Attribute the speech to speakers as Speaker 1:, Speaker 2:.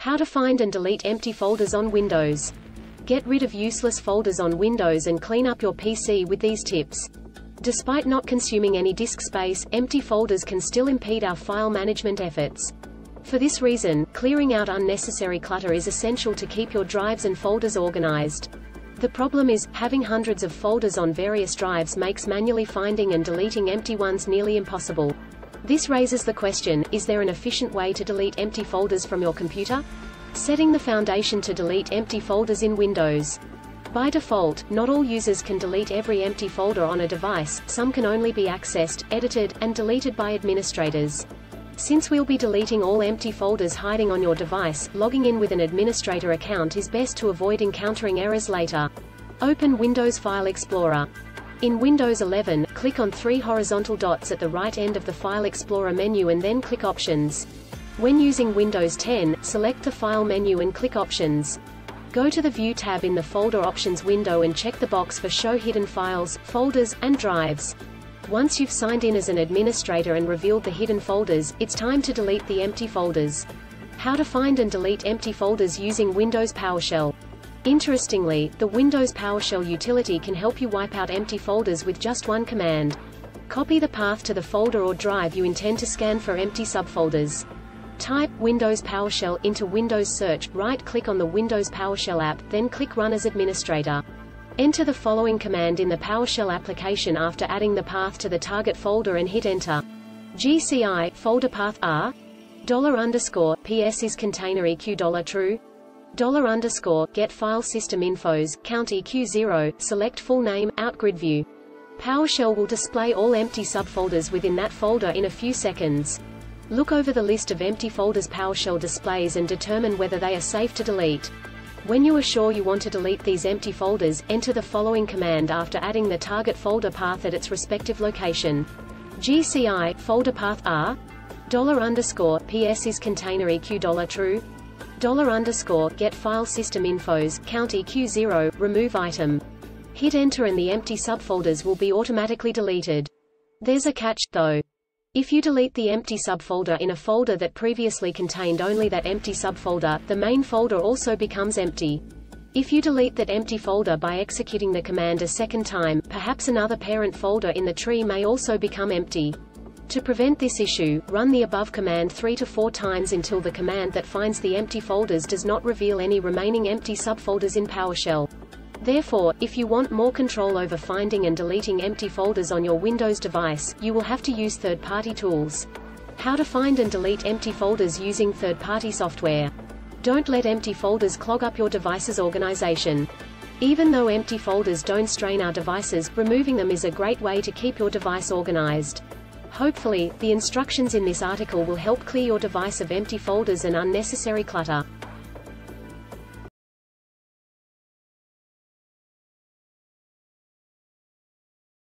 Speaker 1: How to find and delete empty folders on Windows. Get rid of useless folders on Windows and clean up your PC with these tips. Despite not consuming any disk space, empty folders can still impede our file management efforts. For this reason, clearing out unnecessary clutter is essential to keep your drives and folders organized. The problem is, having hundreds of folders on various drives makes manually finding and deleting empty ones nearly impossible. This raises the question, is there an efficient way to delete empty folders from your computer? Setting the foundation to delete empty folders in Windows. By default, not all users can delete every empty folder on a device, some can only be accessed, edited, and deleted by administrators. Since we'll be deleting all empty folders hiding on your device, logging in with an administrator account is best to avoid encountering errors later. Open Windows File Explorer. In Windows 11, click on three horizontal dots at the right end of the File Explorer menu and then click Options. When using Windows 10, select the File menu and click Options. Go to the View tab in the Folder Options window and check the box for Show Hidden Files, Folders, and Drives. Once you've signed in as an administrator and revealed the hidden folders, it's time to delete the empty folders. How to find and delete empty folders using Windows PowerShell. Interestingly, the Windows PowerShell utility can help you wipe out empty folders with just one command. Copy the path to the folder or drive you intend to scan for empty subfolders. Type Windows PowerShell into Windows Search, right-click on the Windows PowerShell app, then click Run as Administrator. Enter the following command in the PowerShell application after adding the path to the target folder and hit Enter. GCI, folderpath R, $PSIsContainer EQ $true, $GetFileSystemInfos, count EQ0, select FullName, Out-GridView. PowerShell will display all empty subfolders within that folder in a few seconds. Look over the list of empty folders PowerShell displays and determine whether they are safe to delete. When you are sure you want to delete these empty folders, enter the following command after adding the target folder path at its respective location. GCI, folderpath R, $PSIsContainer EQ $true, $GetFileSystemInfos, count EQ0, remove item. Hit Enter and the empty subfolders will be automatically deleted. There's a catch, though. If you delete the empty subfolder in a folder that previously contained only that empty subfolder, the main folder also becomes empty. If you delete that empty folder by executing the command a second time, perhaps another parent folder in the tree may also become empty. To prevent this issue, run the above command 3 to 4 times until the command that finds the empty folders does not reveal any remaining empty subfolders in PowerShell. Therefore, if you want more control over finding and deleting empty folders on your Windows device, you will have to use third-party tools. How to find and delete empty folders using third-party software. Don't let empty folders clog up your device's organization. Even though empty folders don't strain our devices, removing them is a great way to keep your device organized. Hopefully, the instructions in this article will help clear your device of empty folders and unnecessary clutter.